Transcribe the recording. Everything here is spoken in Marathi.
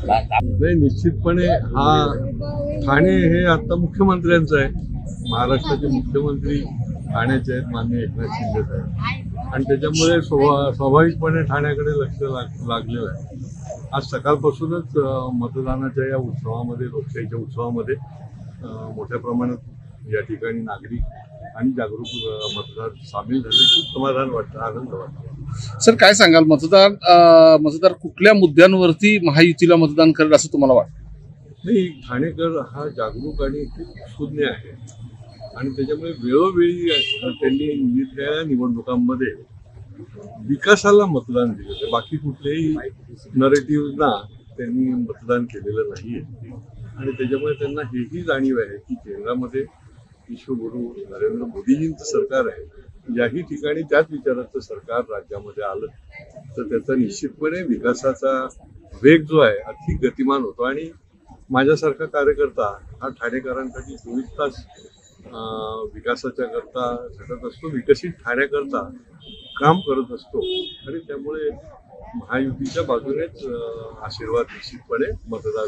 नाही, निश्चितपणे हा ठाणे हे आता मुख्यमंत्र्यांचं आहे. महाराष्ट्राचे मुख्यमंत्री ठाण्याचे आहेत, माननीय एकनाथ शिंदे साहेब, आणि त्याच्यामुळे स्वाभाविकपणे ठाण्याकडे लक्ष लागलेलं आहे. आज सकाळपासूनच मतदानाच्या या उत्सवामध्ये, लोकशाहीच्या उत्सवामध्ये मोठ्या प्रमाणात या ठिकाणी नागरिक आणि जागरूक मतदार सामील झाले. खूप समाधान वाटतं, आनंद वाटतो. सर, काय सांगाल, मतदार कुठल्या मुद्द्यांवरती महायुतीला मतदान करेल असं तुम्हाला वाटतं? नाही, ठाणेकर हा जागरूक आणि खूप सुज्ञ आहे, आणि त्याच्यामुळे वेळोवेळी त्यांनी त्या निवडणुकांमध्ये विकासाला मतदान दिलं. बाकी कुठल्याही नरेटिव्हना त्यांनी मतदान केलेलं नाहीये, आणि त्याच्यामुळे त्यांना हेही जाणीव आहे की केंद्रामध्ये विश्वगुरू नरेंद्र मोदीजींचं सरकार आहे. ज्याही ठिकाणी त्याच विचाराचं सरकार राज्यामध्ये आलं तर त्याचा निश्चितपणे विकासाचा वेग जो आहे अधिक गतिमान होतो. आणि माझ्यासारखा कार्यकर्ता हा ठाणेकरांसाठी 24 तास विकासाच्या करता झटत असतो, विकसित ठाण्याकरता काम करत असतो, आणि त्यामुळे महायुतीच्या बाजूनेच आशीर्वाद निश्चितपणे मतदार